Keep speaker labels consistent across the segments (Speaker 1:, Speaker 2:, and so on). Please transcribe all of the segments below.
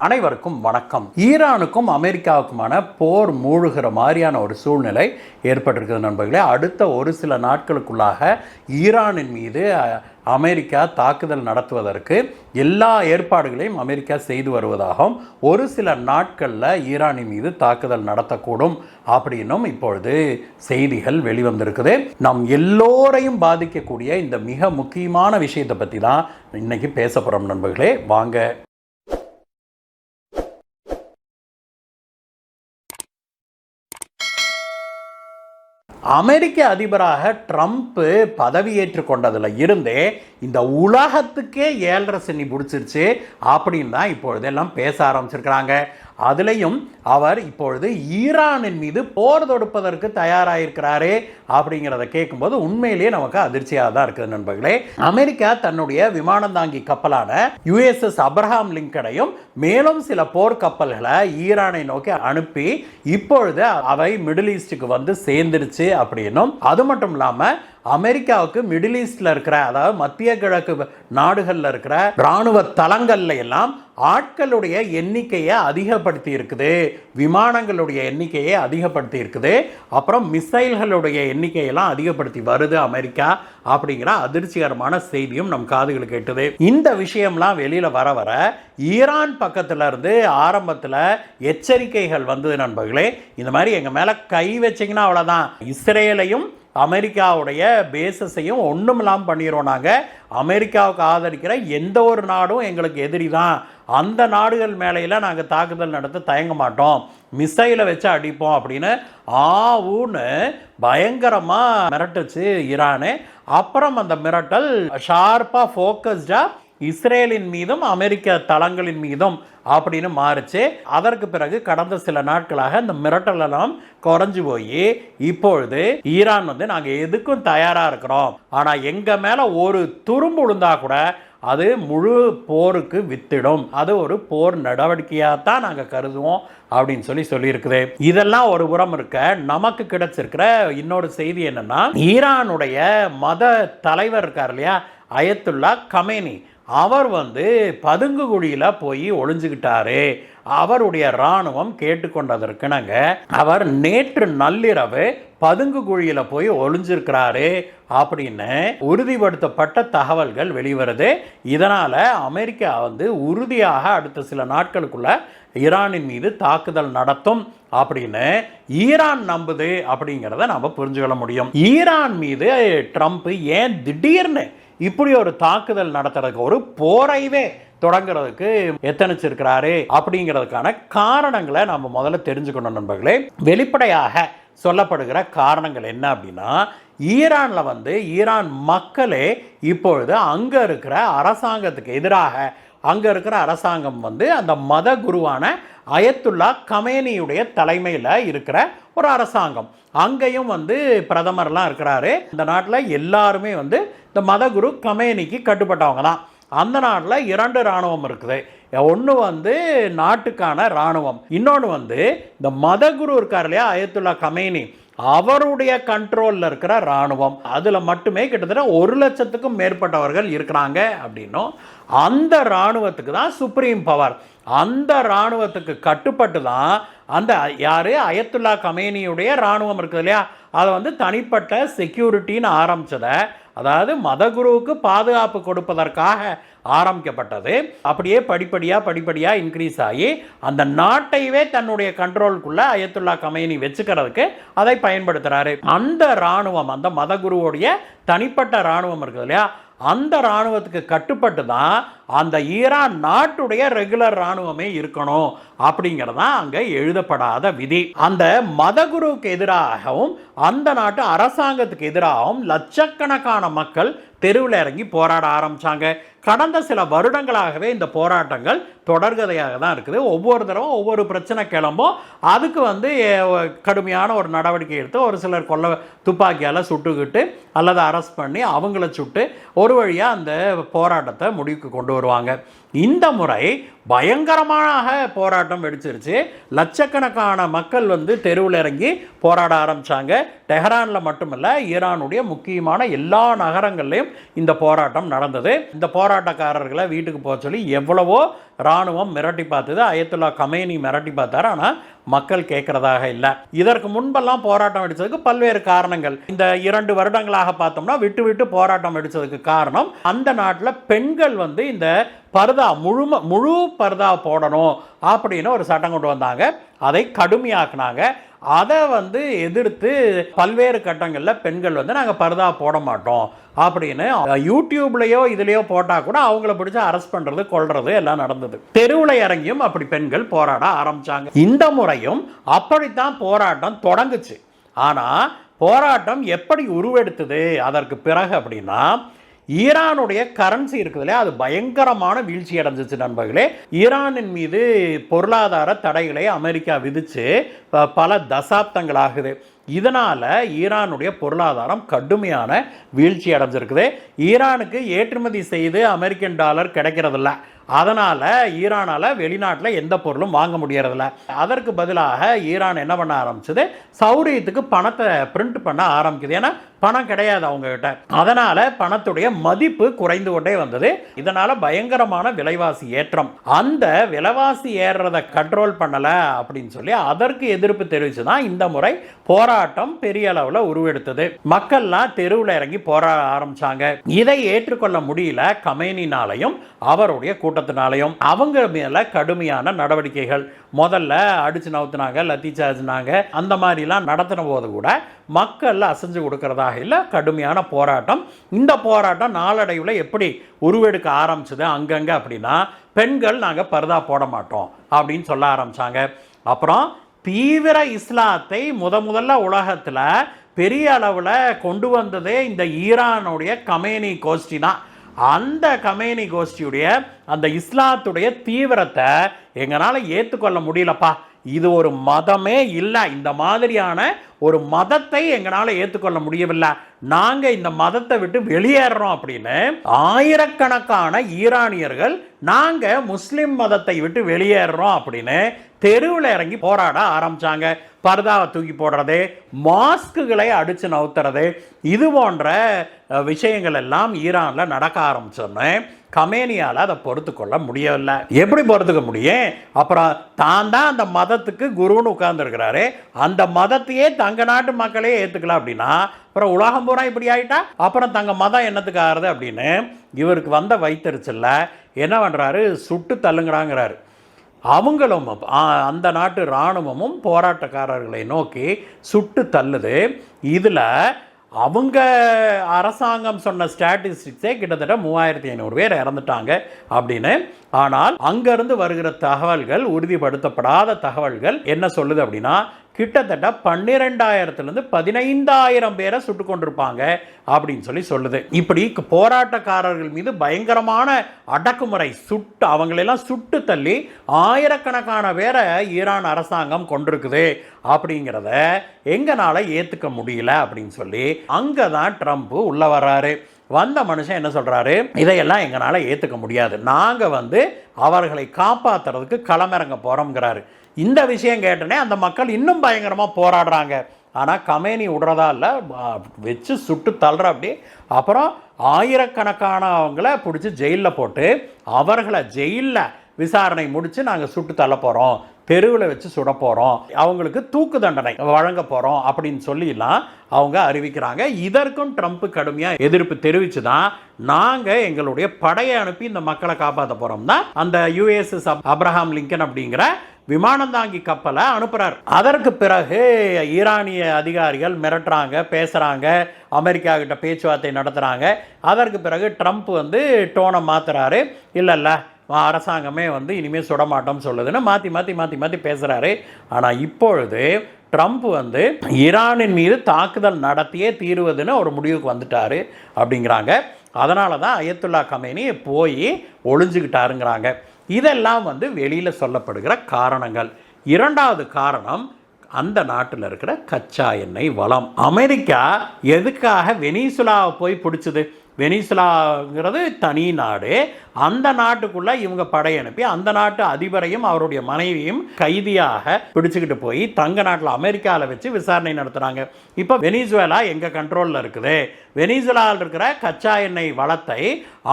Speaker 1: அனைவருக்கும் வணக்கம். ஈரானுக்கும் அமெரிக்காவுக்குமான போர் மூழ்கிற மாதிரியான ஒரு சூழ்நிலை ஏற்பட்டிருக்கிறது நண்பர்களே. அடுத்த ஒரு சில நாட்களுக்குள்ளாக ஈரானின் மீது அமெரிக்கா தாக்குதல் நடத்துவதற்கு எல்லா ஏற்பாடுகளையும் அமெரிக்கா செய்து வருவதாகவும் ஒரு சில நாட்களில் ஈரானின் மீது தாக்குதல் நடத்தக்கூடும் அப்படின்னும் இப்பொழுது செய்திகள் வெளிவந்திருக்குது. நம் எல்லோரையும் பாதிக்கக்கூடிய இந்த மிக முக்கியமான விஷயத்தை பற்றி தான் இன்னைக்கு பேச போகிறோம் நண்பர்களே. வாங்க. அமெரிக்க அதிபராக ட்ரம்ப் பதவியேற்று கொண்டதில் இருந்தே இந்த உலகத்துக்கே 7.5 சனி பிடிச்சிருச்சு அப்படின்னு தான் இப்பொழுது எல்லாம் பேச ஆரம்பிச்சிருக்கிறாங்க. அதுலேயும் அவர் இப்பொழுது ஈரானின் மீது போர் தொடுப்பதற்கு தயாராகிருக்கிறாரே அப்படிங்கிறத கேட்கும்போது உண்மையிலேயே நமக்கு அதிர்ச்சியாக தான் இருக்குது நண்பர்களே. அமெரிக்கா தன்னுடைய விமானந்தாங்கி கப்பலான USS அப்ரஹாம் லிங்கனையும் மேலும் சில போர் கப்பல்களை ஈரானை நோக்கி அனுப்பி இப்பொழுது அவை மிடில் ஈஸ்டுக்கு வந்து சேர்ந்துருச்சு அப்படின்னும், அது மட்டும் இல்லாமல் அமெரிக்காவுக்கு மிடில் ஈஸ்டில் இருக்கிற, அதாவது மத்திய கிழக்கு நாடுகளில் இருக்கிற இராணுவ தளங்கள்ல எல்லாம் ஆட்களுடைய எண்ணிக்கையை அதிகப்படுத்தி இருக்குது, விமானங்களுடைய எண்ணிக்கையை அதிகப்படுத்தி இருக்குது, அப்புறம் மிசைல்களுடைய எண்ணிக்கையெல்லாம் அதிகப்படுத்தி வருது அமெரிக்கா அப்படிங்கிற அதிர்ச்சிகரமான செய்தியும் நம் காதுகளுக்கு கேட்டது. இந்த விஷயம்லாம் வெளியில வர வர ஈரான் பக்கத்துல இருந்து ஆரம்பத்தில் எச்சரிக்கைகள் வந்தது நண்பர்களே. இந்த மாதிரி எங்க மேல கை வச்சிங்கன்னா அவ்வளோதான், இஸ்ரேலையும் அமெரிக்காவுடைய பேசஸையும் ஒன்றும் இல்லாமல் பண்ணிடுவோம், நாங்கள் அமெரிக்காவுக்கு ஆதரிக்கிற எந்த ஒரு நாடும் எங்களுக்கு எதிரி தான், அந்த நாடுகள் மேலையெல்லாம் நாங்கள் தாக்குதல் நடத்த தயங்க மாட்டோம், மிசைலை வச்சு அடிப்போம் அப்படின்னு ஆவுன்னு பயங்கரமாக மிரட்டுச்சு ஈரானு. அப்புறம் அந்த மிரட்டல் ஷார்ப்பாக ஃபோக்கஸ்டாக இஸ்ரேலின் மீதும் அமெரிக்க தளங்களின் மீதும் அப்படின்னு மாறுச்சு. அதற்கு பிறகு கடந்த சில நாட்களாக இந்த மிரட்டலெல்லாம் குறைஞ்சு போய் இப்பொழுது ஈரான் வந்து நாங்கள் எதுக்கும் தயாராக இருக்கிறோம், ஆனால் எங்கள் மேலே ஒரு துரும்பு விழுந்தா கூட அது முழு போருக்கு வித்திடும், அது ஒரு போர் நடவடிக்கையாக தான் நாங்கள் கருதுவோம் அப்படின்னு சொல்லியிருக்குது. இதெல்லாம் ஒரு புறம் இருக்க, நமக்கு கிடைச்சிருக்கிற இன்னொரு செய்தி என்னன்னா, ஈரானுடைய மத தலைவர் இருக்கார் இல்லையா, அயத்துல்லா கமேனி, அவர் வந்து பதுங்கு குழியில் போய் ஒளிஞ்சுக்கிட்டாரு. அவருடைய இராணுவம் கேட்டுக்கொண்டதற்குனாங்க அவர் நேற்று நள்ளிரவு பதுங்கு குழியில் போய் ஒளிஞ்சிருக்கிறாரு அப்படின்னு உறுதிப்படுத்தப்பட்ட தகவல்கள் வெளிவருது. இதனால் அமெரிக்கா வந்து உறுதியாக அடுத்த சில நாட்களுக்குள்ள ஈரானின் மீது தாக்குதல் நடத்தும் அப்படின்னு ஈரான் நம்புது அப்படிங்கிறத நம்ம புரிஞ்சுக்கொள்ள முடியும். ஈரான் மீது ட்ரம்ப் ஏன் திடீர்னு இப்படி ஒரு தாக்குதல் நடத்துறதுக்கு, ஒரு போரைவே தொடங்குறதுக்கு எத்தனிச்சிருக்கிறாரு அப்படிங்கிறதுக்கான காரணங்களை நம்ம முதல்ல தெரிஞ்சுக்கணும் நண்பர்களே. வெளிப்படையாக சொல்லப்படுகிற காரணங்கள் என்ன அப்படின்னா, ஈரானில் வந்து ஈரான் மக்களே இப்பொழுது அங்கே இருக்கிற அரசாங்கத்துக்கு எதிராக, அங்கே இருக்கிற அரசாங்கம் வந்து அந்த மத குருவான அயத்துல்லா கமேனியுடைய தலைமையில் இருக்கிற ஒரு அரசாங்கம், அங்கேயும் வந்து பிரதமர்லாம் இருக்கிறாரு. இந்த நாட்டில் எல்லாருமே வந்து இந்த மதகுரு கமேனிக்கு கட்டுப்பட்டவங்க தான். அந்த நாட்டில் 2 இராணுவம் இருக்குது. ஒன்று வந்து நாட்டுக்கான இராணுவம், இன்னொன்று வந்து இந்த மதகுரு இருக்கார் இல்லையா அயத்துல்லா கமேனி, அவருடைய கண்ட்ரோலில் இருக்கிற இராணுவம். அதில் மட்டுமே கிட்டத்தட்ட 1 லட்சத்துக்கும் மேற்பட்டவர்கள் இருக்கிறாங்க அப்படின்னும், அந்த இராணுவத்துக்கு தான் சுப்ரீம் பவர், அந்த இராணுவத்துக்கு கட்டுப்பட்டு தான் அந்த யார் அயத்துல்லா கமேனியுடைய இராணுவம் இருக்குது இல்லையா, அதை வந்து தனிப்பட்ட செக்யூரிட்டின்னு ஆரம்பித்ததை, அதாவது மதகுருவுக்கு பாதுகாப்பு கொடுப்பதற்காக ஆரம்பிக்கப்பட்டது, அப்படியே படிப்படியாக இன்க்ரீஸ் ஆகி அந்த நாட்டையே தன்னுடைய கண்ட்ரோலுக்குள்ள அயத்துல்லா கமேனி வச்சுக்கிறதுக்கு அதை பயன்படுத்துகிறாரு. அந்த இராணுவம், அந்த மதகுருவுடைய தனிப்பட்ட இராணுவம் இருக்குது இல்லையா, அந்த இராணுவத்துக்கு கட்டுப்பட்டு தான் அந்த ஈரான் நாட்டுடைய ரெகுலர் இராணுவமே இருக்கணும் அப்படிங்கிறதான் அங்கே எழுதப்படாத விதி. அந்த மதகுருவுக்கு எதிராகவும் அந்த நாட்டு அரசாங்கத்துக்கு எதிராகவும் லட்சக்கணக்கான மக்கள் தெருவில் இறங்கி போராட ஆரம்பித்தாங்க. கடந்த சில வருடங்களாகவே இந்த போராட்டங்கள் தொடர்கதையாக தான் இருக்குது. ஒவ்வொரு தடவை ஒவ்வொரு பிரச்சனை கிளம்பும், அதுக்கு வந்து கடுமையான ஒரு நடவடிக்கை எடுத்து ஒரு சிலர் துப்பாக்கியால் சுட்டுக்கிட்டு அல்லது அரெஸ்ட் பண்ணி அவங்கள சுட்டு ஒரு வழியாக அந்த போராட்டத்தை முடிவுக்கு கொண்டு வருவாங்க. இந்த முறை பயங்கரமாக போராட்டம் வெடிச்சிருச்சு. லட்சக்கணக்கான மக்கள் வந்து தெருவில் இறங்கி போராட ஆரம்பித்தாங்க. டெஹரானில் மட்டுமல்ல, ஈரானுடைய முக்கியமான எல்லா நகரங்கள்லையும் இந்த போராட்டம் நடந்தது. இந்த போராட்டக்காரர்களை வீட்டுக்கு போக சொல்லி எவ்வளவோ இராணுவம் மிரட்டி பார்த்தது, அயத்துல்லா கமேனி மிரட்டி பார்த்தாரு. ஆனால் மக்கள் கேட்கறதாக இல்லை. இதற்கு முன்பெல்லாம் போராட்டம் வெடிச்சதுக்கு பல்வேறு காரணங்கள். இந்த 2 வருடங்களாக பார்த்தோம்னா விட்டு விட்டு போராட்டம் வெடிச்சதுக்கு காரணம், அந்த நாட்டில் பெண்கள் வந்து இந்த பர்தா முழு பர்தா போடணும் அப்படின்னு ஒரு சட்டம் கொண்டு வந்தாங்க. அதை கடுமையாக்குனாங்க. அதை வந்து எதிர்த்து பல்வேறு கட்டங்களில் பெண்கள் வந்து நாங்கள் பர்தா போட மாட்டோம் அப்படின்னு யூடியூப்லேயோ இதுலேயோ போட்டால் கூட அவங்கள பிடிச்சி அரெஸ்ட் பண்ணுறது கொள்வது எல்லாம் நடந்தது. தெருவில் இறங்கியும் அப்படி பெண்கள் போராட ஆரம்பித்தாங்க. இந்த முறையும் அப்படித்தான் போராட்டம் தொடங்குச்சு. ஆனால் போராட்டம் எப்படி உருவெடுத்தது அதற்கு பிறகு அப்படின்னா, ஈரானுடைய கரன்சி இருக்குது இல்லையா, அது பயங்கரமான வீழ்ச்சி அடைஞ்சிச்சு நண்பர்களே. ஈரானின் மீது பொருளாதார தடைகளை அமெரிக்கா விதித்து பல தசாப்தங்கள் ஆகுது. இதனால் ஈரானுடைய பொருளாதாரம் கடுமையான வீழ்ச்சி அடைஞ்சிருக்குது. ஈரானுக்கு ஏற்றுமதி செய்து அமெரிக்கன் டாலர் கிடைக்கிறதில்ல. அதனால் ஈரானால் வெளிநாட்டில் எந்த பொருளும் வாங்க முடியறதில்ல. அதற்கு பதிலாக ஈரான் என்ன பண்ண ஆரம்பிச்சது, சௌரியத்துக்கு பணத்தை பிரிண்ட் பண்ண ஆரம்பிக்குது. ஏன்னா பணம் கிடையாது அவங்ககிட்ட. அதனால் பணத்துடைய மதிப்பு குறைந்து கொண்டே வந்தது. இதனால் பயங்கரமான விலைவாசி ஏற்றம். அந்த விலைவாசி ஏறுறதை கண்ட்ரோல் பண்ணலை அப்படின்னு சொல்லி அதற்கு எதிர்ப்பு தெரிவித்து தான் இந்த முறை போராட்டம் பெரிய அளவில் உருவெடுத்தது. மக்கள்லாம் தெருவில் இறங்கி போராட ஆரம்பிச்சாங்க. இதை ஏற்றுக்கொள்ள முடியல கமேனினாலையும் அவருடைய கூட்டத்தினாலையும். அவங்க மேல கடுமையான நடவடிக்கைகள் முதல்ல அடிச்சு நவுத்துனாங்க, லத்தி சார்ஜ்னாங்க. அந்த மாதிரிலாம் நடத்தின போது கூட மக்கள் அசைஞ்சு கொடுக்கறதாக இல்லை, கடுமையான போராட்டம். இந்த போராட்டம் நாளடைவில் எப்படி உருவெடுக்க ஆரம்பிச்சது அங்கங்கே அப்படின்னா, பெண்கள் நாங்கள் பர்தா போட மாட்டோம் அப்படின்னு சொல்ல ஆரம்பிச்சாங்க. அப்புறம் தீவிர இஸ்லாத்தை முதல்ல உலகத்தில் பெரிய அளவில் கொண்டு வந்ததே இந்த ஈரானுடைய கமேனி கோஷ்டி தான். அந்த கமேனி கோஷ்டியுடைய அந்த இஸ்லாத்துடைய தீவிரத்தை எங்களால் ஏற்றுக்கொள்ள முடியலப்பா, இது ஒரு மதமே இல்லை, இந்த மாதிரியான ஒரு மதத்தை எங்களால் ஏற்றுக்கொள்ள முடியவில்லை, நாங்கள் இந்த மதத்தை விட்டு வெளியேறோம் அப்படின்னு ஆயிரக்கணக்கான ஈரானியர்கள் நாங்கள் முஸ்லிம் மதத்தை விட்டு வெளியேறோம் அப்படின்னு தெருவில் இறங்கி போராட ஆரம்பிச்சாங்க. பர்தாவை தூக்கி போடுறது, மாஸ்குகளை அடித்து நவுத்துறது, இது போன்ற விஷயங்கள் எல்லாம் ஈரானில் நடக்க ஆரம்பிச்சோன்னு கமேனியால் அதை பொறுத்து கொள்ள முடியவில்லை. எப்படி பொறுத்துக்க முடியும்? அப்புறம் தான் அந்த மதத்துக்கு குருன்னு உட்கார்ந்துருக்கிறாரு, அந்த மதத்தையே தங்க நாட்டு மக்களே ஏற்றுக்கலாம் அப்படின்னா அப்புறம் உலகம் பூரா இப்படி ஆகிட்டா அப்புறம் தங்க மதம் என்னத்துக்கு ஆறுது அப்படின்னு இவருக்கு வந்த வைத்தறிச்சல்ல என்ன பண்ணுறாரு, சுட்டு தள்ளுங்கிறாங்கிறாரு. அவங்களும் அந்த நாட்டு இராணுவமும் போராட்டக்காரர்களை நோக்கி சுட்டு தள்ளுது. இதில் அவங்க அரசாங்கம் சொன்ன ஸ்டாட்டிஸ்டிக்ஸே கிட்டத்தட்ட 3500 பேர் இறந்துட்டாங்க அப்படின்னு. ஆனால் அங்கேருந்து வருகிற தகவல்கள், உறுதிப்படுத்தப்படாத தகவல்கள் என்ன சொல்லுது அப்படின்னா, கிட்டத்தட்ட 12,000 15,000 பேரை சுட்டு கொண்டிருப்பாங்க அப்படின்னு சொல்லுது. இப்படி போராட்டக்காரர்கள் மீது பயங்கரமான அடக்குமுறை, அவங்களெல்லாம் சுட்டு தள்ளி ஆயிரக்கணக்கான பேரை ஈரான் அரசாங்கம் கொண்டிருக்குது அப்படிங்கிறத எங்களால் ஏற்றுக்க முடியல அப்படின்னு சொல்லி அங்கே தான் ட்ரம்ப் உள்ள வர்றாரு. வந்த மனுஷன் என்ன சொல்கிறாரு, இதையெல்லாம் எங்களால் ஏற்றுக்க முடியாது, நாங்கள் அவர்களை காப்பாற்றுறதுக்கு களமிறங்க போகிறோங்கிறாரு. இந்த விஷயம் கேட்டனே அந்த மக்கள் இன்னும் பயங்கரமாக போராடுறாங்க. ஆனால் கமேனி விடுறதா இல்லை, வச்சு சுட்டு தள்ளுற அப்படி. அப்புறம் ஆயிரக்கணக்கான அவங்கள பிடிச்சி ஜெயிலில் போட்டு அவர்களை ஜெயிலில் விசாரணை முடித்து நாங்கள் சுட்டு தள்ள போகிறோம், தெருவில் வச்சு சுட போகிறோம், அவங்களுக்கு தூக்கு தண்டனை வழங்க போகிறோம் அப்படின்னு சொல்லிலாம் அவங்க அறிவிக்கிறாங்க. இதற்கும் ட்ரம்ப் கடுமையாக எதிர்ப்பு தெரிவித்து தான் நாங்கள் எங்களுடைய படையை அனுப்பி இந்த மக்களை காப்பாற்ற போகிறோம் தான் அந்த USS அப்ரஹாம் லிங்கன் அப்படிங்கிற விமானந்தாங்கி கப்பலை அனுப்புகிறார். அதற்கு பிறகு ஈரானிய அதிகாரிகள் மிரட்டுறாங்க, பேசுகிறாங்க, அமெரிக்கா கிட்ட பேச்சுவார்த்தை நடத்துகிறாங்க. அதற்கு பிறகு ட்ரம்ப் டோனை மாற்றுறாரு. இல்லை அரசாங்கமே இனிமேல் சுட மாட்டோம்னு சொல்லுதுன்னு மாற்றி பேசுகிறாரு. ஆனால் இப்பொழுது ட்ரம்ப் ஈரானின் மீது தாக்குதல் நடத்தியே தீருவதுன்னு ஒரு முடிவுக்கு வந்துட்டாரு அப்படிங்கிறாங்க. அதனால தான் அயத்துல்லா கமேனி போய் ஒளிஞ்சுக்கிட்டாருங்கிறாங்க. இதெல்லாம் வெளியில் சொல்லப்படுகிற காரணங்கள். இரண்டாவது காரணம், அந்த நாட்டில் இருக்கிற கச்சா எண்ணெய் வளம். அமெரிக்கா எதுக்காக வெனிசுலாவை போய் பிடிச்சது? வெனிசுலாங்கிறது தனி நாடு. அந்த நாட்டுக்குள்ளே இவங்க படையனுப்பி அந்த நாட்டு அதிபரையும் அவருடைய மனைவியும் கைதியாக பிடிச்சிக்கிட்டு போய் தங்க நாட்டில் அமெரிக்காவில் வச்சு விசாரணை நடத்துகிறாங்க. இப்போ வெனிசுவேலா எங்கள் கண்ட்ரோலில் இருக்குது. வெனிசுலாவில் இருக்கிற கச்சா எண்ணெய் வளத்தை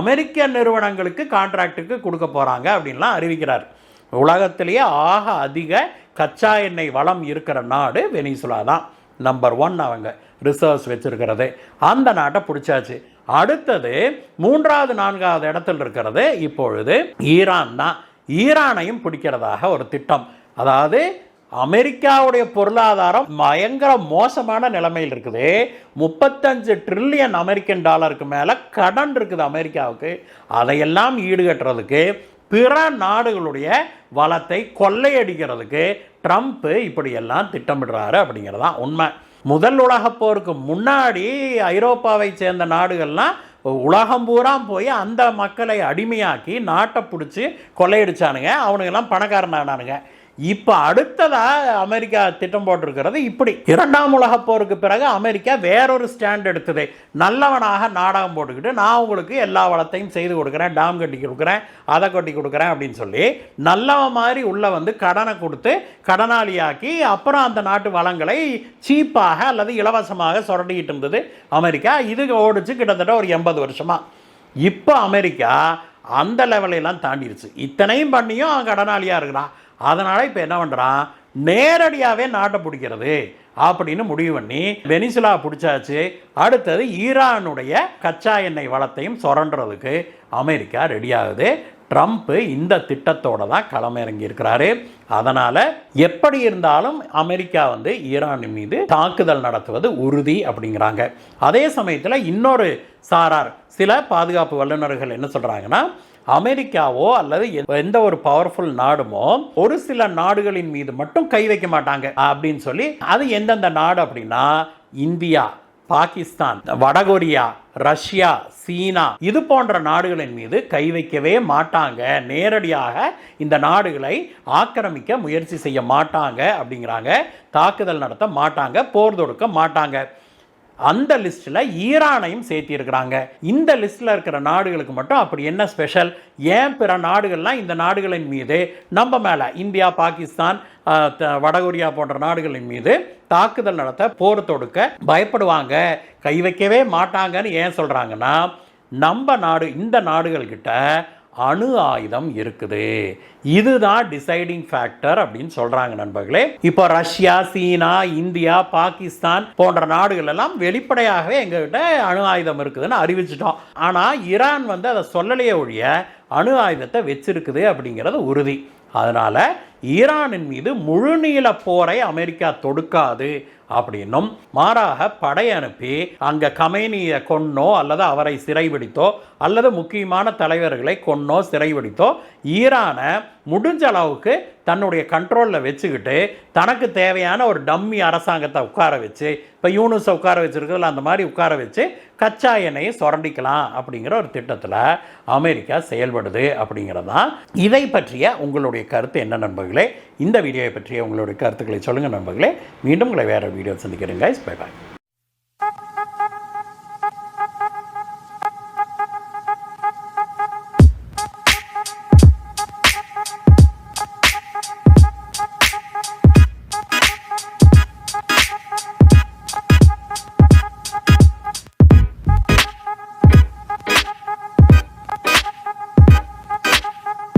Speaker 1: அமெரிக்க நிறுவனங்களுக்கு கான்ட்ராக்டுக்கு கொடுக்க போகிறாங்க அப்படின்லாம் அறிவிக்கிறார். உலகத்திலேயே ஆக அதிக கச்சா எண்ணெய் வளம் இருக்கிற நாடு வெனிசுலா தான். நம்பர் 1 அவங்க ரிசர்வ்ஸ் வச்சுருக்கிறது. அந்த நாட்டை பிடிச்சாச்சு. அடுத்தது 3வது 4வது இடத்துல இருக்கிறது இப்பொழுது ஈரான் தான். ஈரானையும் பிடிக்கிறதாக ஒரு திட்டம். அதாவது அமெரிக்காவுடைய பொருளாதாரம் பயங்கர மோசமான நிலைமையில் இருக்குது. 35 ட்ரில்லியன் அமெரிக்கன் டாலருக்கு மேலே கடன் இருக்குது அமெரிக்காவுக்கு. அதையெல்லாம் ஈடுகட்டுறதுக்கு பிற நாடுகளுடைய வளத்தை கொள்ளையடிக்கிறதுக்கு ட்ரம்ப் இப்படியெல்லாம் திட்டமிடுறாரு அப்படிங்கிறதான் உண்மை. முதல் உலகப் போருக்கு முன்னாடி ஐரோப்பாவை சேர்ந்த நாடுகள்லாம் உலகம் பூரா போய் அந்த மக்களை அடிமையாக்கி நாட்டை பிடிச்சி கொள்ளையடிச்சானுங்க. அவனுங்கெல்லாம் பணக்காரனானானுங்க. இப்போ அடுத்ததாக அமெரிக்கா திட்டம் போட்டிருக்கிறது இப்படி. 2ஆம் உலகப் போருக்கு பிறகு அமெரிக்கா வேறொரு ஸ்டாண்ட் எடுத்தது. நல்லவனாக நாடகம் போட்டுக்கிட்டு நான் உங்களுக்கு எல்லா வளத்தையும் செய்து கொடுக்குறேன், டாம் கட்டி கொடுக்குறேன், அதை கட்டி கொடுக்குறேன் அப்படின்னு சொல்லி நல்லவன் மாதிரி உள்ள வந்து கடனை கொடுத்து கடனாளியாக்கி அப்புறம் அந்த நாட்டு வளங்களை சீப்பாக அல்லது இலவசமாக சுரண்டிக்கிட்டு இருந்தது அமெரிக்கா. இது ஓடிச்சு கிட்டத்தட்ட ஒரு 80 வருஷமாக. இப்போ அமெரிக்கா அந்த லெவலையெல்லாம் தாண்டிடுச்சு. இத்தனையும் பண்ணியும் அவன் கடனாளியாக இருக்கிறான். அதனால் இப்போ என்ன பண்ணுறான், நேரடியாகவே நாட்டை பிடிக்கிறது அப்படின்னு முடிவு பண்ணி வெனிசுலா பிடிச்சாச்சு. அடுத்தது ஈரானுடைய கச்சா எண்ணெய் வளத்தையும் சுரண்டுறதுக்கு அமெரிக்கா ரெடி ஆகுது. ட்ரம்ப் இந்த திட்டத்தோடு தான் களமிறங்கி இருக்கிறாரு. அதனால் எப்படி இருந்தாலும் அமெரிக்கா வந்து ஈரான் மீது தாக்குதல் நடத்துவது உறுதி அப்படிங்கிறாங்க. அதே சமயத்தில் இன்னொரு சாரார் சில பாதுகாப்பு வல்லுநர்கள் என்ன சொல்கிறாங்கன்னா, அமெரிக்காவோ அல்லது எந்த ஒரு பவர்ஃபுல் நாடுமோ ஒரு சில நாடுகளின் மீது மட்டும் கை வைக்க மாட்டாங்க அப்படின்னு சொல்லி, அது எந்தெந்த நாடு அப்படின்னா இந்தியா, பாகிஸ்தான், வடகொரியா, ரஷ்யா, சீனா இது போன்ற நாடுகளின் மீது கை வைக்கவே மாட்டாங்க. நேரடியாக இந்த நாடுகளை ஆக்கிரமிக்க முயற்சி செய்ய மாட்டாங்க அப்படிங்கிறாங்க. தாக்குதல் நடத்த மாட்டாங்க, போர் தொடுக்க மாட்டாங்க. அந்த லிஸ்ட்டில் ஈரானையும் சேர்த்திருக்கிறாங்க. இந்த லிஸ்ட்டில் இருக்கிற நாடுகளுக்கு மட்டும் அப்படி என்ன ஸ்பெஷல்? ஏன் பிற நாடுகள்லாம் இந்த நாடுகளின் மீது நம்ம மேலே இந்தியா, பாகிஸ்தான், வடகொரியா போன்ற நாடுகளின் மீது தாக்குதல் நடத்த போர் தொடுக்க பயப்படுவாங்க, கை வைக்கவே மாட்டாங்கன்னு ஏன் சொல்கிறாங்கன்னா, நம்ம நாடு இந்த நாடுகள்கிட்ட அணு ஆயுதம் இருக்குது. இதுதான் டிசைடிங் ஃபேக்டர் அப்படின்னு சொல்றாங்க நண்பர்களே. இப்போ ரஷ்யா, சீனா, இந்தியா, பாகிஸ்தான் போன்ற நாடுகள் எல்லாம் வெளிப்படையாகவே எங்ககிட்ட அணு ஆயுதம் இருக்குதுன்னு அறிவிச்சிட்டோம். ஆனால் ஈரான் வந்து அதை சொல்லலையே ஒழிய அணு ஆயுதத்தை வச்சிருக்குது அப்படிங்கிறது உறுதி. அதனால் ஈரானின் மீது முழுநீள போரை அமெரிக்கா தொடுக்காது அப்படின்னும், மாறாக படை அனுப்பி அங்கே கமேனியை கொன்னோ அல்லது அவரை சிறைபிடித்தோ அல்லது முக்கியமான தலைவர்களை கொன்னோ சிறைபிடித்தோ ஈரானை முடிஞ்ச அளவுக்கு தன்னுடைய கண்ட்ரோலில் வச்சுக்கிட்டு தனக்கு தேவையான ஒரு டம்மி அரசாங்கத்தை உட்கார வச்சு, இப்போ யூனுஸை உட்கார வச்சுருக்கிறதுல அந்த மாதிரி உட்கார வச்சு கச்சா எண்ணெயை சுரண்டிக்கலாம் அப்படிங்கிற ஒரு திட்டத்தில் அமெரிக்கா செயல்படுது அப்படிங்கிறதான். இதை பற்றிய உங்களுடைய கருத்து என்ன நண்பர்களே? இந்த வீடியோவை பற்றிய உங்களுடைய கருத்துக்களை சொல்லுங்கள் நண்பர்களே. மீண்டும் உங்களை வேறு வீடியோ சந்திக்கிறேன். Bye bye.